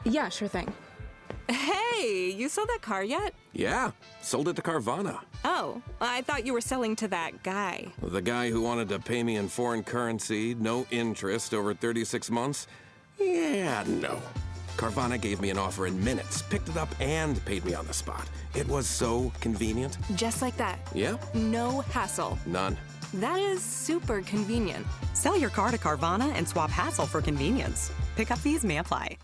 Yeah, sure thing. Hey, you sold that car yet? Yeah, sold it to Carvana. Oh, I thought you were selling to that guy. The guy who wanted to pay me in foreign currency, no interest, over 36 months? Yeah, no. Carvana gave me an offer in minutes, picked it up, and paid me on the spot. It was so convenient. Just like that. Yeah? No hassle. None. That is super convenient. Sell your car to Carvana and swap hassle for convenience. Pickup fees may apply.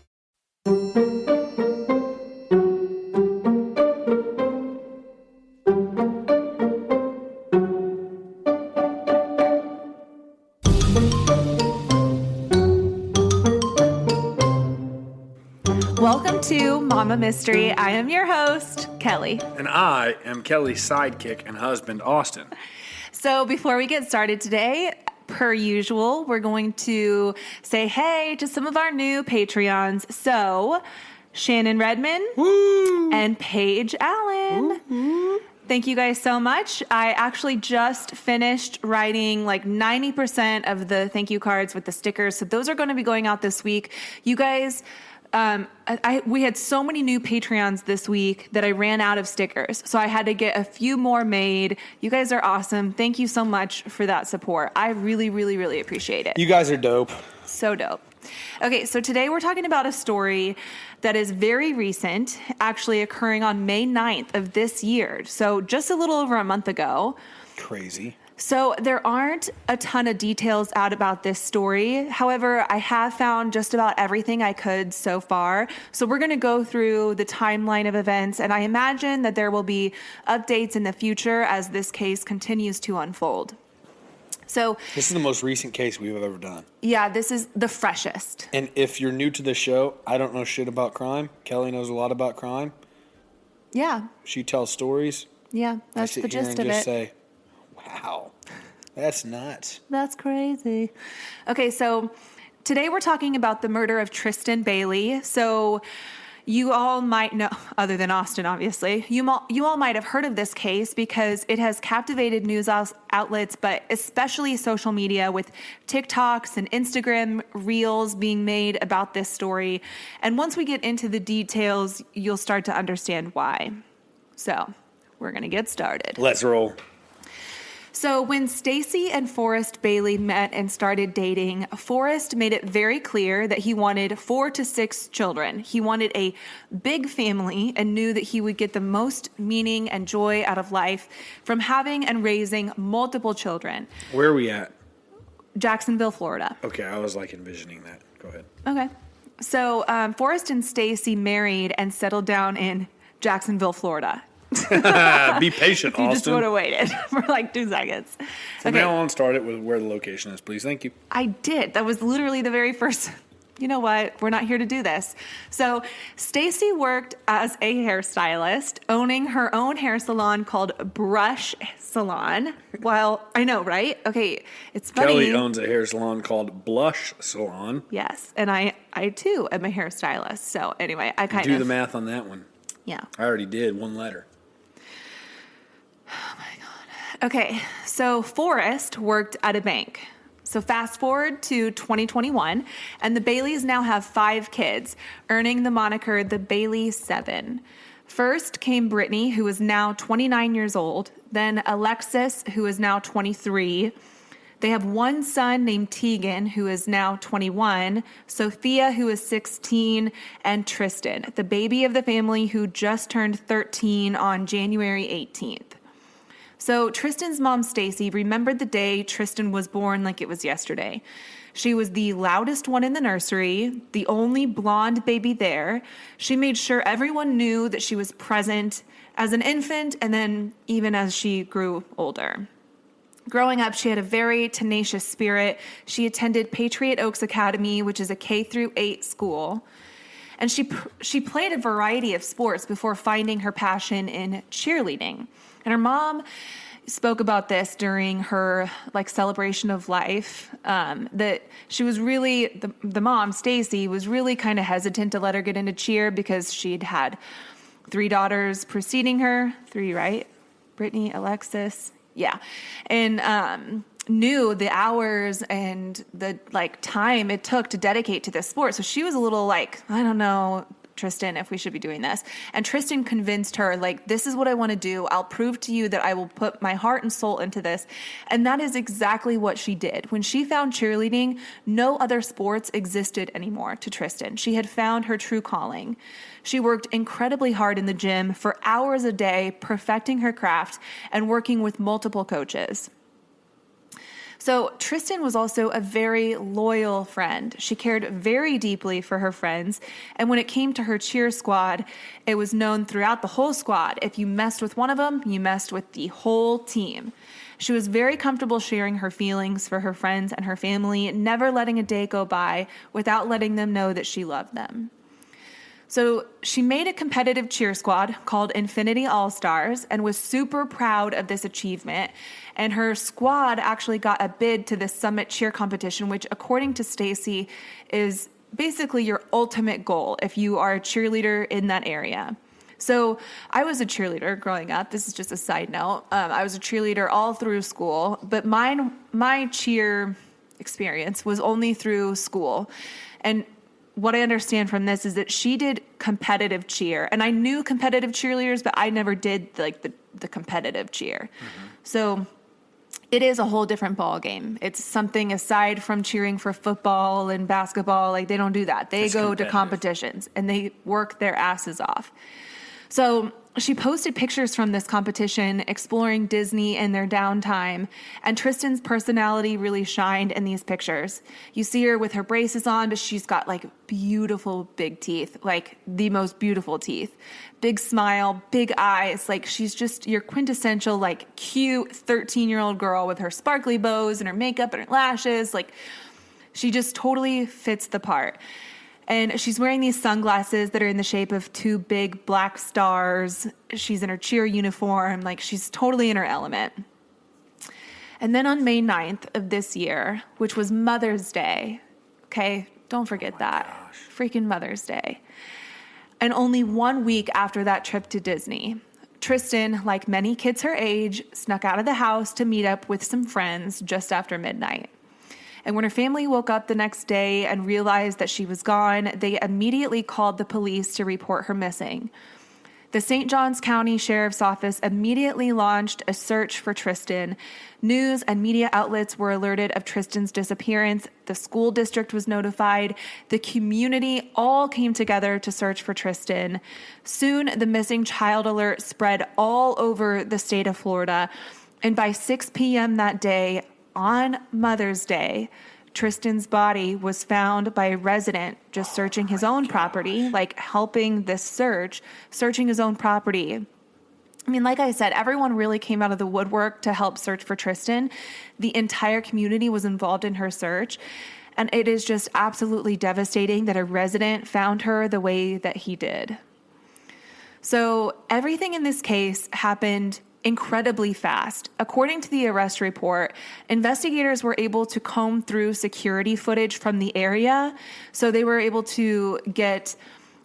Welcome to Mama Mystery. I am your host, Kelly. And I am Kelly's sidekick and husband, Austin. So before we get started today, per usual, we're going to say hey to some of our new Patreons. So, Shannon Redman and Paige Allen. Thank you guys so much. I actually just finished writing like 90% of the thank you cards with the stickers. So those are going to be going out this week. You guys... we had so many new Patreons this week that I ran out of stickers. So I had to get a few more made. You guys are awesome. Thank you so much for that support. I really, really, really appreciate it. You guys are dope. So dope. Okay, so today we're talking about a story that is very recent, actually occurring on May 9th of this year. So just a little over a month ago. Crazy. So there aren't a ton of details out about this story. However, I have found just about everything I could so far. So we're going to go through the timeline of events, and I imagine that there will be updates in the future as this case continues to unfold. So this is the most recent case we've ever done. Yeah, this is the freshest. And if you're new to the show, I don't know shit about crime. Kelly knows a lot about crime. Yeah. She tells stories. Yeah, that's the gist of it. I sit here and just say, wow, that's nuts. That's crazy. Okay, so today we're talking about the murder of Tristyn Bailey. So you all might know, other than Austin, obviously, you all might have heard of this case because it has captivated news outlets, but especially social media with TikToks and Instagram reels being made about this story. And once we get into the details, you'll start to understand why. So we're going to get started. Let's roll. So when Stacy and Forrest Bailey met and started dating, Forrest made it very clear that he wanted 4 to 6 children. He wanted a big family and knew that he would get the most meaning and joy out of life from having and raising multiple children. Where are we at? Jacksonville, Florida. Okay, I was like envisioning that. Go ahead. Okay. So Forrest and Stacy married and settled down in Jacksonville, Florida. Be patient, Austin. You just would have waited for like 2 seconds. From now on, start it with where the location is, please. Thank you. I did. That was literally the very first. You know what? We're not here to do this. So Stacy worked as a hairstylist, owning her own hair salon called Brush Salon. Well, I know, right? Okay, it's funny. Kelly owns a hair salon called Blush Salon. Yes, and I too am a hairstylist. So anyway, I kind of do the math on that one. Yeah. I already did 1 letter. Oh my God. Okay, so Forrest worked at a bank. So fast forward to 2021, and the Baileys now have 5 kids, earning the moniker the Bailey 7. First came Brittany, who is now 29 years old, then Alexis, who is now 23. They have 1 son named Tegan, who is now 21, Sophia, who is 16, and Tristyn, the baby of the family who just turned 13 on January 18th. So Tristyn's mom, Stacy, remembered the day Tristyn was born like it was yesterday. She was the loudest one in the nursery, the only blonde baby there. She made sure everyone knew that she was present as an infant and then even as she grew older. Growing up, she had a very tenacious spirit. She attended Patriot Oaks Academy, which is a K-8 school. And she played a variety of sports before finding her passion in cheerleading. And her mom spoke about this during her celebration of life, that she was really, the mom, Stacy, was really kind of hesitant to let her get into cheer because she'd had 3 daughters preceding her. 3, right? Brittany, Alexis. Yeah. And knew the hours and the time it took to dedicate to this sport. So she was a little like, I don't know, Tristyn, if we should be doing this. And Tristyn convinced her, this is what I want to do. I'll prove to you that I will put my heart and soul into this. And that is exactly what she did. When she found cheerleading, no other sports existed anymore to Tristyn. She had found her true calling. She worked incredibly hard in the gym for hours a day, perfecting her craft and working with multiple coaches. So Tristyn was also a very loyal friend. She cared very deeply for her friends. And when it came to her cheer squad, it was known throughout the whole squad. If you messed with one of them, you messed with the whole team. She was very comfortable sharing her feelings for her friends and her family, never letting a day go by without letting them know that she loved them. So she made a competitive cheer squad called Infinity All-Stars and was super proud of this achievement. And her squad actually got a bid to the Summit Cheer Competition, which according to Stacy is basically your ultimate goal if you are a cheerleader in that area. So I was a cheerleader growing up. This is just a side note. I was a cheerleader all through school, but my cheer experience was only through school. And what I understand from this is that she did competitive cheer, and I knew competitive cheerleaders, but I never did the competitive cheer. Mm-hmm. So it is a whole different ball game. It's something aside from cheering for football and basketball. They don't do that. They go to competitions and they work their asses off. So she posted pictures from this competition exploring Disney in their downtime, and Tristyn's personality really shined in these pictures. You see her with her braces on, but she's got beautiful big teeth, the most beautiful teeth. Big smile, big eyes, she's just your quintessential cute 13-year-old girl with her sparkly bows and her makeup and her lashes. She just totally fits the part. And she's wearing these sunglasses that are in the shape of two big black stars. She's in her cheer uniform. She's totally in her element. And then on May 9th of this year, which was Mother's Day, okay, don't forget that. Gosh. Freaking Mother's Day. And only 1 week after that trip to Disney, Tristyn, like many kids her age, snuck out of the house to meet up with some friends just after midnight. And when her family woke up the next day and realized that she was gone, they immediately called the police to report her missing. The St. Johns County Sheriff's Office immediately launched a search for Tristyn. News and media outlets were alerted of Tristyn's disappearance. The school district was notified. The community all came together to search for Tristyn. Soon, the missing child alert spread all over the state of Florida. And by 6 p.m. that day, on Mother's Day, Tristyn's body was found by a resident just searching his own property, helping this search, searching his own property. I mean, like I said, everyone really came out of the woodwork to help search for Tristyn. The entire community was involved in her search. And it is just absolutely devastating that a resident found her the way that he did. So everything in this case happened incredibly fast. According to the arrest report, investigators were able to comb through security footage from the area. So they were able to get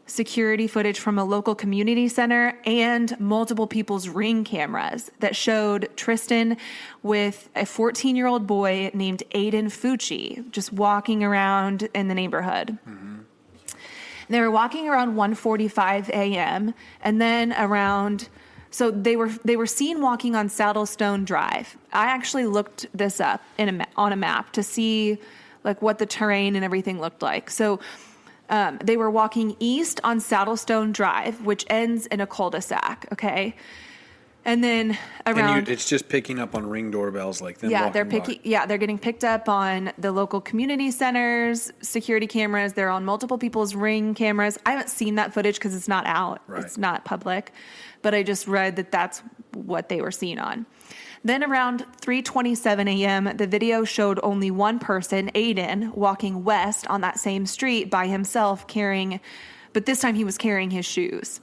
security footage from a local community center and multiple people's Ring cameras that showed Tristyn with a 14-year-old boy named Aiden Fucci just walking around in the neighborhood. Mm-hmm. They were walking around 1:45 a.m. and then so they were seen walking on Saddlestone Drive. I actually looked this up on a map to see what the terrain and everything looked like. So they were walking east on Saddlestone Drive, which ends in a cul-de-sac. Okay, and then around it's just picking up on Ring doorbells like them. Yeah, they're getting picked up on the local community centers, security cameras. They're on multiple people's Ring cameras. I haven't seen that footage because it's not out. Right. It's not public. But I just read that that's what they were seen on. Then around 3:27 a.m., the video showed only one person, Aiden, walking west on that same street by himself but this time he was carrying his shoes.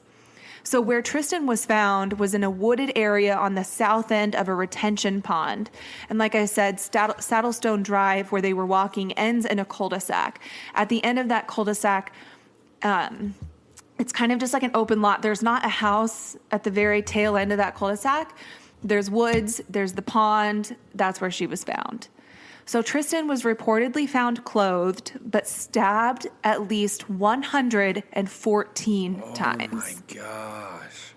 So where Tristyn was found was in a wooded area on the south end of a retention pond. And like I said, Saddlestone Drive, where they were walking, ends in a cul-de-sac. At the end of that cul-de-sac, it's kind of just like an open lot. There's not a house at the very tail end of that cul-de-sac. There's woods, there's the pond. That's where she was found. So Tristyn was reportedly found clothed, but stabbed at least 114 times. Oh my gosh.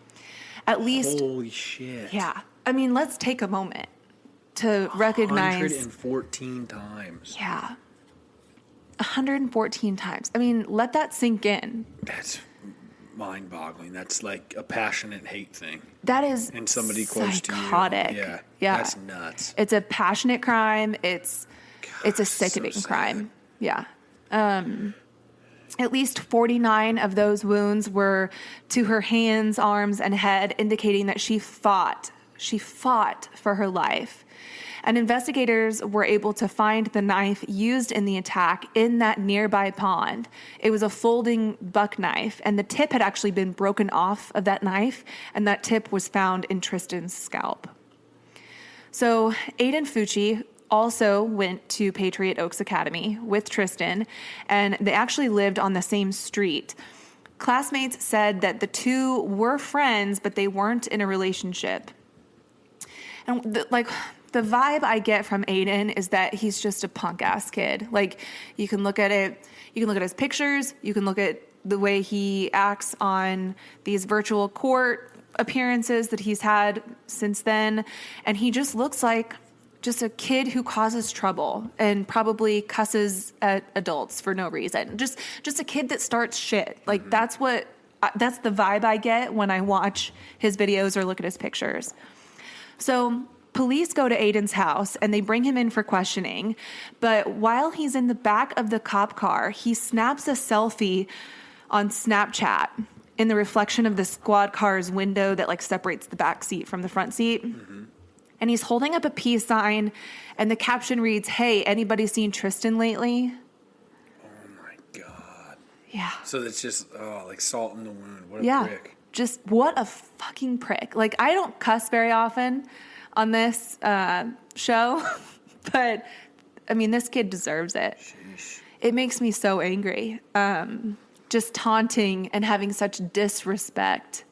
At least. Holy shit. Yeah. I mean, let's take a moment to recognize. 114 times. Yeah. 114 times. I mean, let that sink in. That's mind-boggling. That's like a passionate hate thing. That is and somebody close to you. Psychotic. Yeah. That's nuts. It's a passionate crime. It's a sickening crime. Yeah. At least 49 of those wounds were to her hands, arms, and head, indicating that she fought. She fought for her life. And investigators were able to find the knife used in the attack in that nearby pond. It was a folding buck knife, and the tip had actually been broken off of that knife, and that tip was found in Tristyn's scalp. So Aiden Fucci also went to Patriot Oaks Academy with Tristyn, and they actually lived on the same street. Classmates said that the two were friends, but they weren't in a relationship. And the vibe I get from Aiden is that he's just a punk ass kid. Like, you can look at it, you can look at his pictures, you can look at the way he acts on these virtual court appearances that he's had since then, and he just looks like just a kid who causes trouble and probably cusses at adults for no reason. Just a kid that starts shit. Like, that's the vibe I get when I watch his videos or look at his pictures. So police go to Aiden's house and they bring him in for questioning. But while he's in the back of the cop car, he snaps a selfie on Snapchat in the reflection of the squad car's window that separates the back seat from the front seat. Mm-hmm. And he's holding up a peace sign, and the caption reads, "Hey, anybody seen Tristyn lately?" Oh my God. Yeah. So it's just like salt in the wound. What a prick. Just what a fucking prick. I don't cuss very often on this show, but I mean, this kid deserves it. Sheesh. It makes me so angry. Just taunting and having such disrespect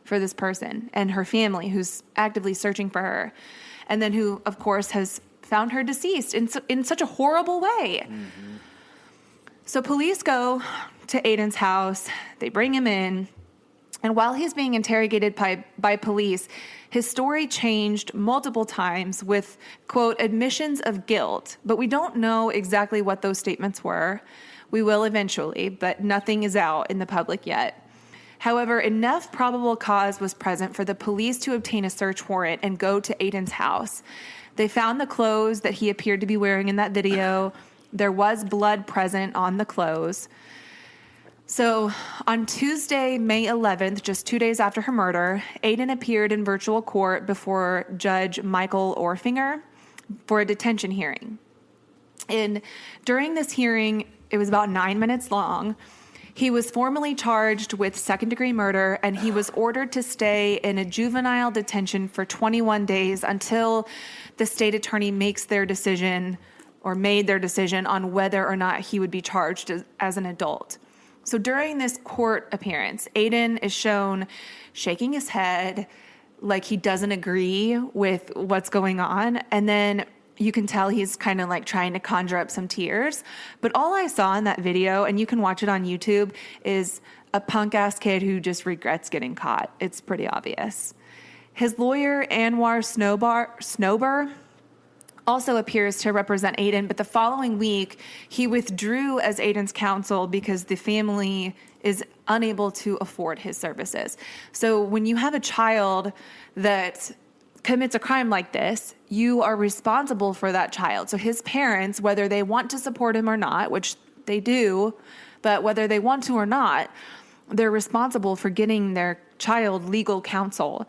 for this person and her family who's actively searching for her, and then who, of course, has found her deceased in such a horrible way. Mm-hmm. So police go to Aiden's house. They bring him in. And while he's being interrogated by police, his story changed multiple times with, quote, admissions of guilt. But we don't know exactly what those statements were. We will eventually, but nothing is out in the public yet. However, enough probable cause was present for the police to obtain a search warrant and go to Aiden's house. They found the clothes that he appeared to be wearing in that video. There was blood present on the clothes. So on Tuesday, May 11th, just 2 days after her murder, Aiden appeared in virtual court before Judge Michael Orfinger for a detention hearing. And during this hearing, it was about 9 minutes long. He was formally charged with second-degree murder, and he was ordered to stay in a juvenile detention for 21 days until the state attorney makes their decision or made their decision on whether or not he would be charged as an adult. So during this court appearance, Aiden is shown shaking his head like he doesn't agree with what's going on. And then you can tell he's kind of trying to conjure up some tears. But all I saw in that video, and you can watch it on YouTube, is a punk-ass kid who just regrets getting caught. It's pretty obvious. His lawyer, Anwar Snowber, also appears to represent Aiden, but the following week, he withdrew as Aiden's counsel because the family is unable to afford his services. So when you have a child that commits a crime like this, you are responsible for that child. So his parents, whether they want to support him or not, which they do, but whether they want to or not, they're responsible for getting their child legal counsel.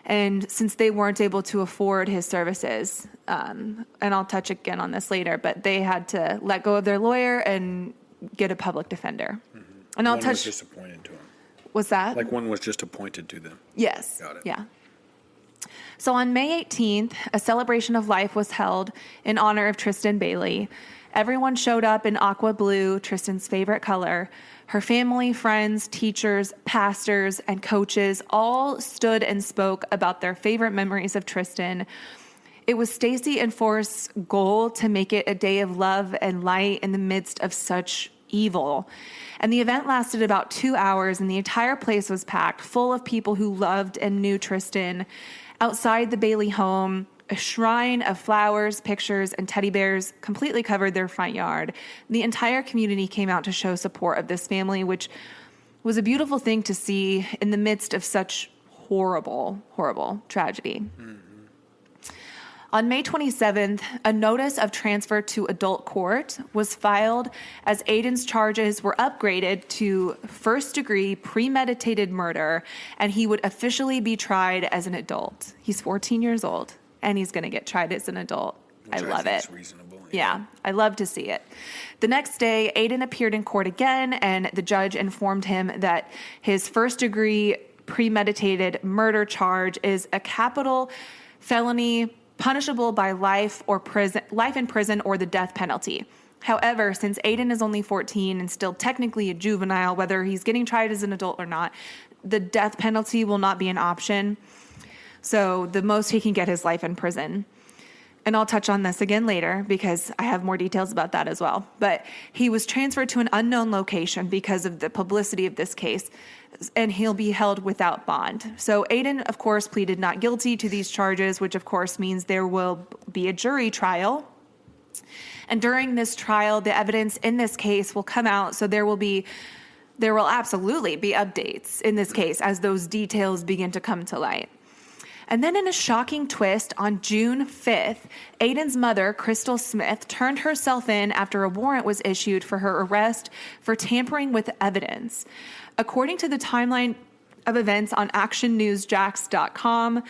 And since they weren't able to afford his services, and I'll touch again on this later, but they had to let go of their lawyer and get a public defender. Mm-hmm. And I'll one touch. Was just appointed to him. What's that? One was just appointed to them. Yes. Got it. Yeah. So on May 18th, a celebration of life was held in honor of Tristyn Bailey. Everyone showed up in aqua blue, Tristyn's favorite color. Her family, friends, teachers, pastors, and coaches all stood and spoke about their favorite memories of Tristyn. It was Stacy and Forrest's goal to make it a day of love and light in the midst of such evil. And the event lasted about 2 hours, and the entire place was packed, full of people who loved and knew Tristyn. Outside the Bailey home, a shrine of flowers, pictures, and teddy bears completely covered their front yard. The entire community came out to show support of this family, which was a beautiful thing to see in the midst of such horrible, horrible tragedy. On May 27th, a notice of transfer to adult court was filed as Aiden's charges were upgraded to first-degree premeditated murder, and he would officially be tried as an adult. He's 14 years old, and he's going to get tried as an adult. I love it. Reasonable. Yeah, I love to see it. The next day, Aiden appeared in court again, and the judge informed him that his first-degree premeditated murder charge is a capital felony punishable by life in prison or the death penalty. However, since Aiden is only 14 and still technically a juvenile, whether he's getting tried as an adult or not, the death penalty will not be an option. So the most he can get is life in prison. And I'll touch on this again later because I have more details about that as well. But he was transferred to an unknown location because of the publicity of this case, and he'll be held without bond. So Aiden, of course, pleaded not guilty to these charges, which of course means there will be a jury trial. And during this trial, the evidence in this case will come out, so there will absolutely be updates in this case as those details begin to come to light. And then in a shocking twist, on June 5th, Aiden's mother, Crystal Smith, turned herself in after a warrant was issued for her arrest for tampering with evidence. According to the timeline of events on actionnewsjax.com,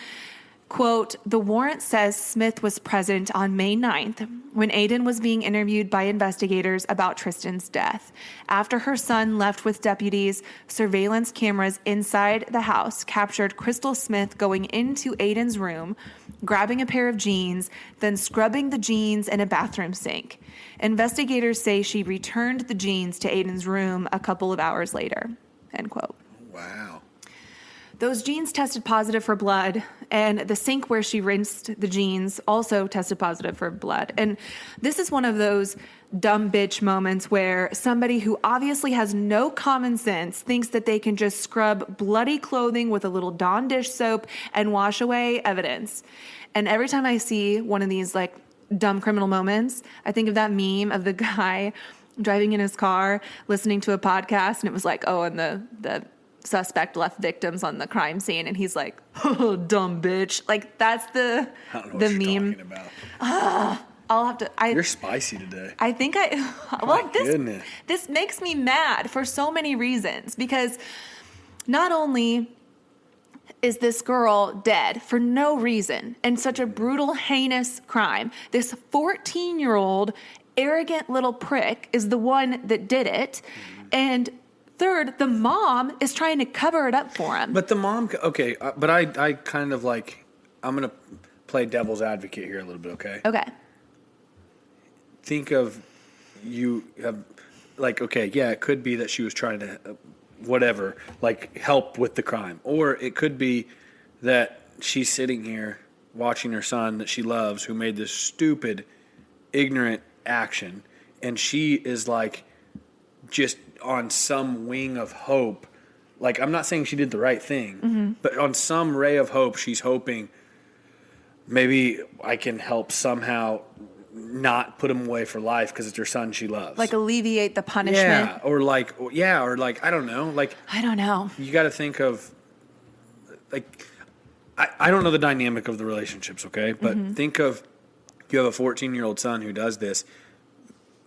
quote, the warrant says Smith was present on May 9th when Aiden was being interviewed by investigators about Tristyn's death. After her son left with deputies, surveillance cameras inside the house captured Crystal Smith going into Aiden's room, grabbing a pair of jeans, then scrubbing the jeans in a bathroom sink. Investigators say she returned the jeans to Aiden's room a couple of hours later, end quote. Wow. Those jeans tested positive for blood, and the sink where she rinsed the jeans also tested positive for blood. And this is one of those dumb bitch moments where somebody who obviously has no common sense thinks that they can just scrub bloody clothing with a little Dawn dish soap and wash away evidence. And every time I see one of these like dumb criminal moments, I think of that meme of the guy driving in his car, listening to a podcast, and it was like, oh, and the suspect left victims on the crime scene, and he's like, oh, dumb bitch. Like, that's the meme. I'll have to. You're spicy today. I think Goodness. This makes me mad for so many reasons, because not only is this girl dead for no reason and such a brutal, heinous crime, this 14-year-old arrogant little prick is the one that did it, and third, the mom is trying to cover it up for him. But the mom, okay, but I kind of like, I'm going to play devil's advocate here a little bit, okay? Okay. Think of you have, like, okay, yeah, it could be that she was trying to, whatever, like, help with the crime. Or it could be that she's sitting here watching her son that she loves, who made this stupid, ignorant action, and she is, like, just on some wing of hope. Like, I'm not saying she did the right thing, but on some ray of hope, she's hoping maybe I can help somehow not put him away for life because it's her son she loves. Like, alleviate the punishment. Yeah, or like, I don't know. Like, I don't know. You got to think of, like, I don't know the dynamic of the relationships, okay? But think of, you have a 14-year-old son who does this.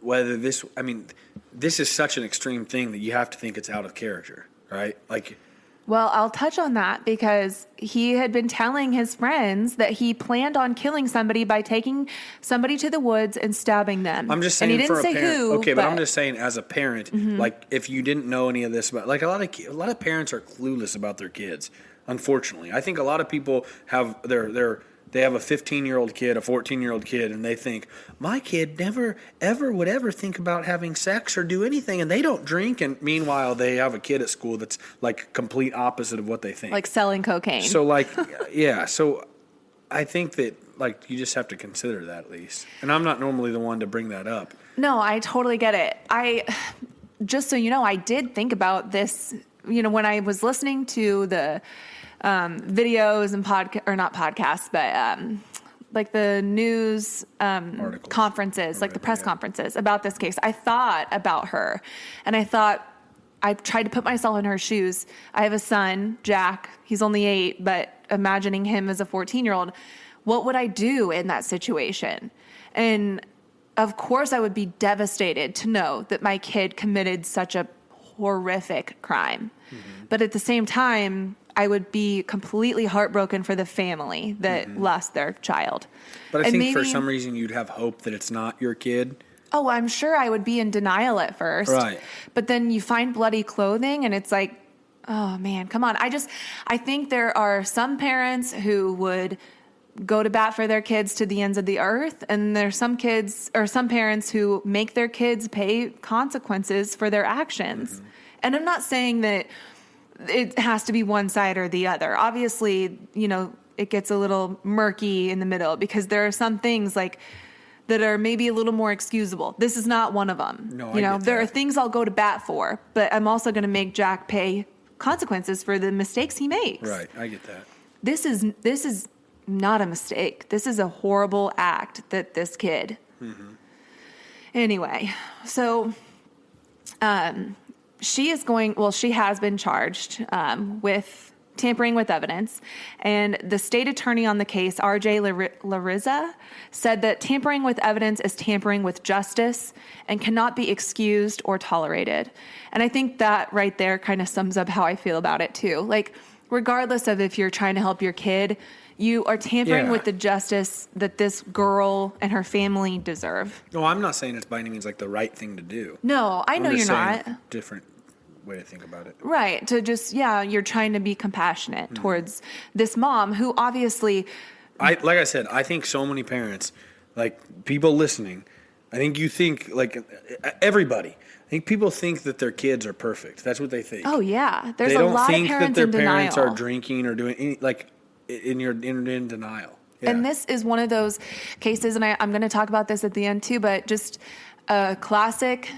Whether this, I mean, this is such an extreme thing that you have to think it's out of character, right? Like, well, I'll touch on that because he had been telling his friends that he planned on killing somebody by taking somebody to the woods and stabbing them. I'm just saying, and he didn't for say a parent, who. okay, but I'm just saying, as a parent, like, if you didn't know any of this about, like, a lot of parents are clueless about their kids. Unfortunately, I think a lot of people have their they have a 15-year-old kid, a 14-year-old kid, and they think, my kid never, ever would ever think about having sex or do anything, and they don't drink. And meanwhile, they have a kid at school that's like complete opposite of what they think. Like selling cocaine. So like, yeah. So I think that like you just have to consider that at least. And I'm not normally the one to bring that up. No, I totally get it. Just so you know, I did think about this, when I was listening to the videos and not podcasts, but like the news conferences, like the press conferences about this case. I thought about her, and I tried to put myself in her shoes. I have a son, Jack. He's only 8, but imagining him as a 14-year-old, what would I do in that situation? And of course, I would be devastated to know that my kid committed such a horrific crime. Mm-hmm. But at the same time, I would be completely heartbroken for the family that lost their child. But I think for some reason you'd have hope that it's not your kid. Oh, I'm sure I would be in denial at first. Right. But then you find bloody clothing and it's like, oh man, come on. I think there are some parents who would go to bat for their kids to the ends of the earth. And there's some parents who make their kids pay consequences for their actions. Mm-hmm. And I'm not saying that it has to be one side or the other. Obviously, it gets a little murky in the middle because there are some things like that are maybe a little more excusable. This is not one of them. No, there are things I'll go to bat for, but I'm also going to make Jack pay consequences for the mistakes he makes. Right. I get that. This is not a mistake. This is a horrible act that this kid. Mm-hmm. Anyway, so she has been charged with tampering with evidence, and the state attorney on the case, R.J. Larissa, said that tampering with evidence is tampering with justice and cannot be excused or tolerated. And I think that right there kind of sums up how I feel about it too. Like, regardless of if you're trying to help your kid, you are tampering with the justice that this girl and her family deserve. No, I'm not saying it's by any means like the right thing to do. No, I know you're not. Different way to think about it. Right. To just, you're trying to be compassionate towards this mom who obviously... like I said, I think so many parents, like people listening, I think you think, like everybody, I think people think that their kids are perfect. That's what they think. Oh, yeah. There's a lot of parents in denial. They don't think that their parents are drinking or doing any, you're in denial. Yeah. And this is one of those cases, and I'm going to talk about this at the end too, but just a classic,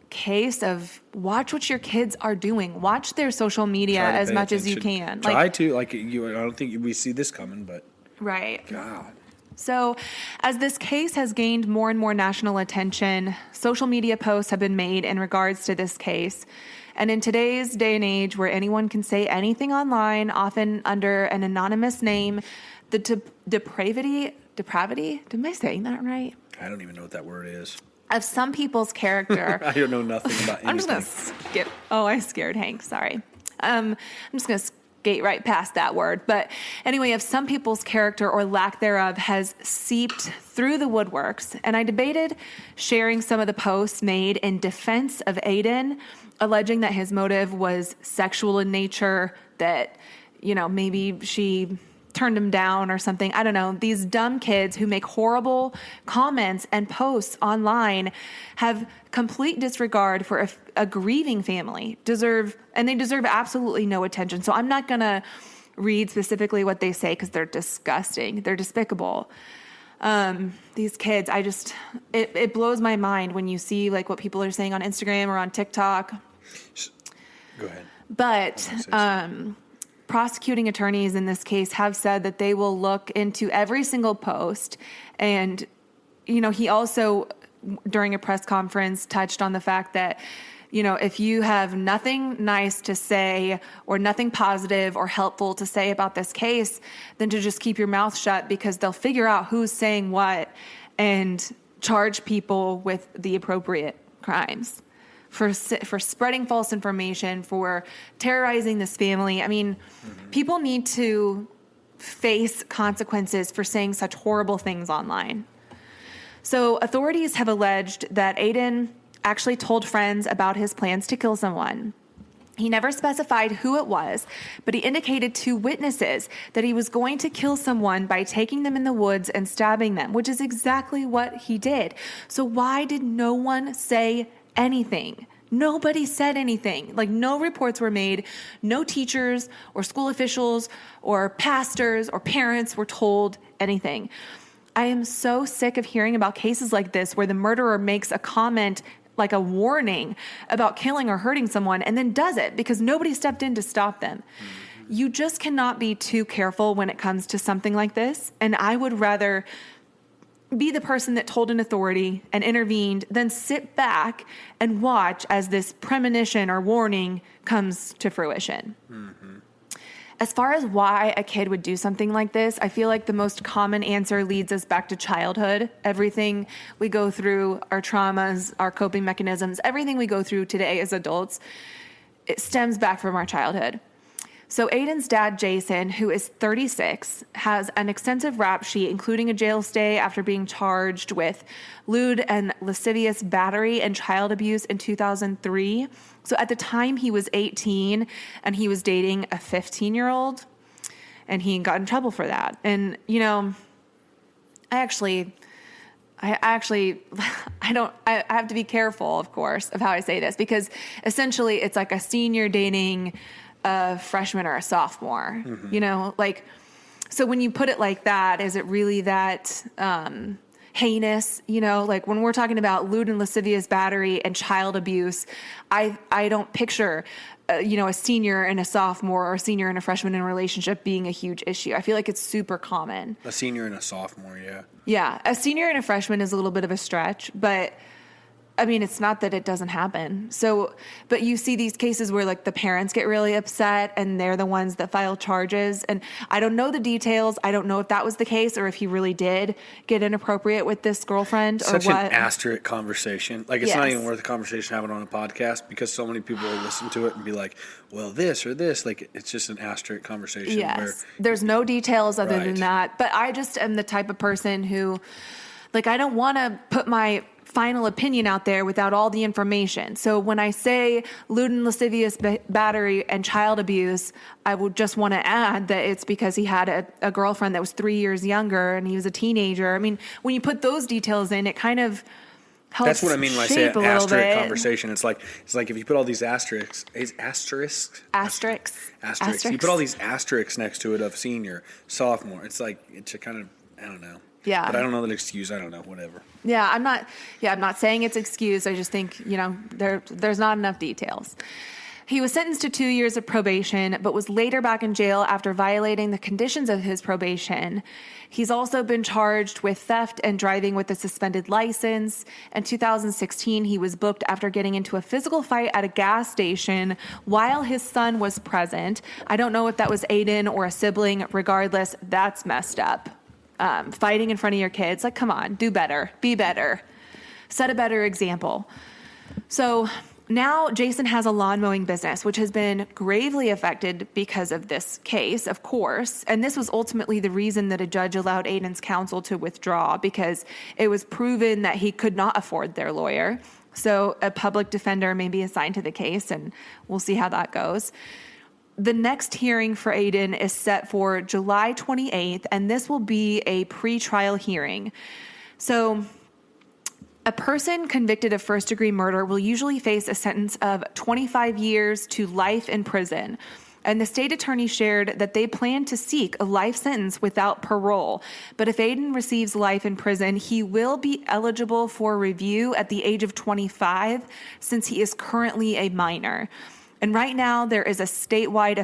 case of watch what your kids are doing. Watch their social media as much as you can. I don't think we see this coming, but... Right. God. So as this case has gained more and more national attention, social media posts have been made in regards to this case. And in today's day and age where anyone can say anything online, often under an anonymous name, the depravity, am I saying that right? I don't even know what that word is. Of some people's character. I don't know nothing about anything. I'm just going to skip. Oh, I scared Hank. Sorry. I'm just going to skate right past that word. But anyway, if some people's character or lack thereof has seeped through the woodworks, and I debated sharing some of the posts made in defense of Aiden, alleging that his motive was sexual in nature, that, maybe she turned him down or something. I don't know. These dumb kids who make horrible comments and posts online have complete disregard for a grieving family. They deserve absolutely no attention. So I'm not going to read specifically what they say because they're disgusting. They're despicable. These kids, it blows my mind when you see what people are saying on Instagram or on TikTok. Go ahead. But, prosecuting attorneys in this case have said that they will look into every single post. And, he also, during a press conference, touched on the fact that, if you have nothing nice to say or nothing positive or helpful to say about this case, then to just keep your mouth shut because they'll figure out who's saying what and charge people with the appropriate crimes. For spreading false information, for terrorizing this family. I mean, people need to face consequences for saying such horrible things online. So authorities have alleged that Aiden actually told friends about his plans to kill someone. He never specified who it was, but he indicated to witnesses that he was going to kill someone by taking them in the woods and stabbing them, which is exactly what he did. So why did no one say anything? Nobody said anything. Like, no reports were made. No teachers or school officials or pastors or parents were told anything. I am so sick of hearing about cases like this where the murderer makes a comment, like a warning about killing or hurting someone, and then does it because nobody stepped in to stop them. You just cannot be too careful when it comes to something like this. And I would rather be the person that told an authority and intervened than sit back and watch as this premonition or warning comes to fruition. As far as why a kid would do something like this, I feel like the most common answer leads us back to childhood. Everything we go through, our traumas, our coping mechanisms, everything we go through today as adults, it stems back from our childhood. So Aiden's dad, Jason, who is 36, has an extensive rap sheet, including a jail stay after being charged with lewd and lascivious battery and child abuse in 2003. So at the time, he was 18, and he was dating a 15-year-old, and he got in trouble for that. And, you know, I have to be careful, of course, of how I say this, because essentially it's like a senior dating a freshman or a sophomore, you know, like, so when you put it like that, is it really that heinous? You know, like when we're talking about lewd and lascivious battery and child abuse, I don't picture, you know, a senior and a sophomore or a senior and a freshman in a relationship being a huge issue. I feel like it's super common. A senior and a sophomore, yeah. Yeah, a senior and a freshman is a little bit of a stretch, but I mean, it's not that it doesn't happen. So, but you see these cases where like the parents get really upset and they're the ones that file charges. And I don't know the details. I don't know if that was the case or if he really did get inappropriate with this girlfriend or what. Such an asterisk conversation. Like, it's not even worth a conversation having on a podcast because so many people will listen to it and be like, well, this or this. Like, it's just an asterisk conversation. Yes. Where there's no details other than that. But I just am the type of person who, like, I don't want to put my final opinion out there without all the information. So when I say lewd and lascivious battery and child abuse, I would just want to add that it's because he had a girlfriend that was 3 years younger and he was a teenager. I mean, when you put those details in, it kind of helps. That's what I mean when I say an asterisk conversation. It's like if you put all these asterisks. You put all these asterisks next to it of senior, sophomore. It's like, it's a kind of, I don't know. Yeah. But I don't know that excuse. I don't know, whatever. Yeah, I'm not saying it's excuse. I just think, you know, there's not enough details. He was sentenced to 2 years of probation, but was later back in jail after violating the conditions of his probation. He's also been charged with theft and driving with a suspended license. In 2016, he was booked after getting into a physical fight at a gas station while his son was present. I don't know if that was Aiden or a sibling. Regardless, that's messed up. Fighting in front of your kids. Like, come on, do better, be better, set a better example. So now Jason has a lawn mowing business, which has been gravely affected because of this case, of course. And this was ultimately the reason that a judge allowed Aiden's counsel to withdraw, because it was proven that he could not afford their lawyer. So a public defender may be assigned to the case, and we'll see how that goes. The next hearing for Aiden is set for July 28th, and this will be a pre-trial hearing. So a person convicted of first-degree murder will usually face a sentence of 25 years to life in prison. And the state attorney shared that they plan to seek a life sentence without parole. But if Aiden receives life in prison, he will be eligible for review at the age of 25, since he is currently a minor. And right now there is a statewide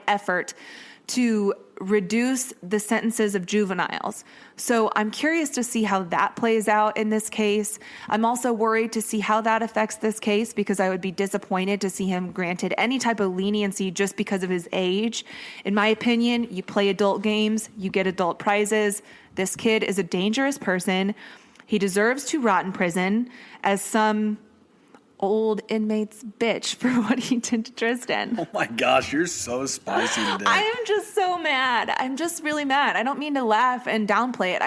effort to reduce the sentences of juveniles. So I'm curious to see how that plays out in this case. I'm also worried to see how that affects this case, because I would be disappointed to see him granted any type of leniency just because of his age. In my opinion, you play adult games, you get adult prizes. This kid is a dangerous person. He deserves to rot in prison, as some old inmate's bitch for what he did to Tristyn. Oh my gosh, you're so spicy today. I am just so mad. I'm just really mad. I don't mean to laugh and downplay it.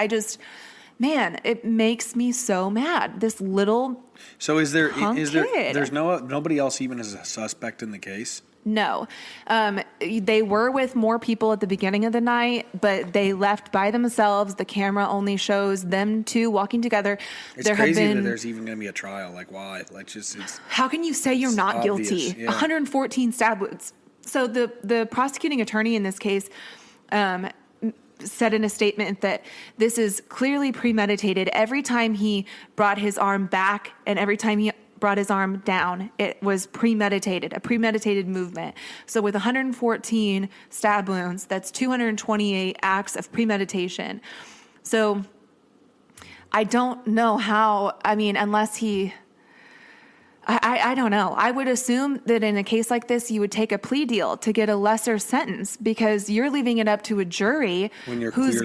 man, it makes me so mad. This little So is there kid. there's nobody else even as a suspect in the case? No. They were with more people at the beginning of the night, but they left by themselves. The camera only shows them two walking together. It's crazy that there's even going to be a trial. Like, why? Like, how can you say you're not obvious, guilty? yeah. 114 stab wounds. So the prosecuting attorney in this case said in a statement that this is clearly premeditated. Every time he brought his arm back and every time he brought his arm down, it was premeditated, a premeditated movement. So with 114 stab wounds, that's 228 acts of premeditation. So I don't know how, I mean, unless I don't know. I would assume that in a case like this, you would take a plea deal to get a lesser sentence because you're leaving it up to a jury when you're who's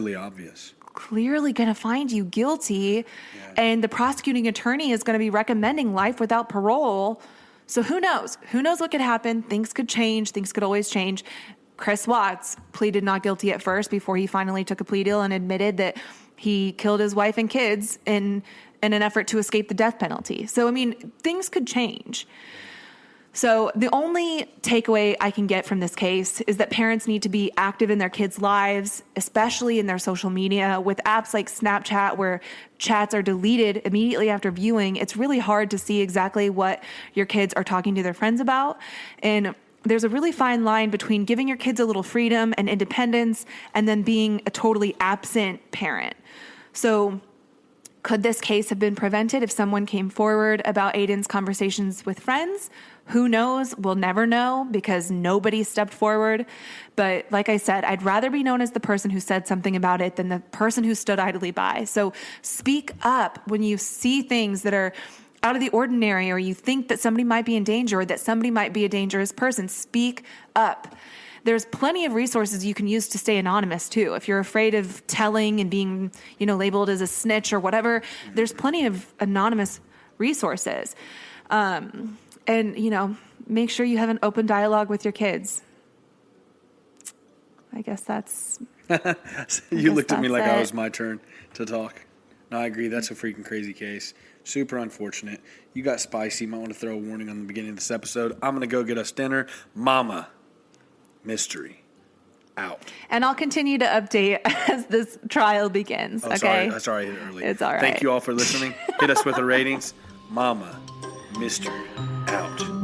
clearly going to find you guilty. Yeah. And the prosecuting attorney is going to be recommending life without parole. So who knows? Who knows what could happen? Things could change. Things could always change. Chris Watts pleaded not guilty at first before he finally took a plea deal and admitted that he killed his wife and kids in an effort to escape the death penalty. So, I mean, things could change. So the only takeaway I can get from this case is that parents need to be active in their kids' lives, especially in their social media. With apps like Snapchat, where chats are deleted immediately after viewing, it's really hard to see exactly what your kids are talking to their friends about. And there's a really fine line between giving your kids a little freedom and independence and then being a totally absent parent. So could this case have been prevented if someone came forward about Aiden's conversations with friends? Who knows? We'll never know because nobody stepped forward. But like I said, I'd rather be known as the person who said something about it than the person who stood idly by. So speak up when you see things that are out of the ordinary or you think that somebody might be in danger or that somebody might be a dangerous person. Speak up. There's plenty of resources you can use to stay anonymous too. If you're afraid of telling and being, labeled as a snitch or whatever, there's plenty of anonymous resources. And, make sure you have an open dialogue with your kids. I guess that's... You looked at me like it was my turn to talk. No, I agree. That's a freaking crazy case. Super unfortunate. You got spicy. Might want to throw a warning on the beginning of this episode. I'm going to go get us dinner. Mama. Mystery out. And I'll continue to update as this trial begins. Okay. Sorry, I hit it early. It's all right. Thank you all for listening. Hit us with the ratings. Mama, mystery out.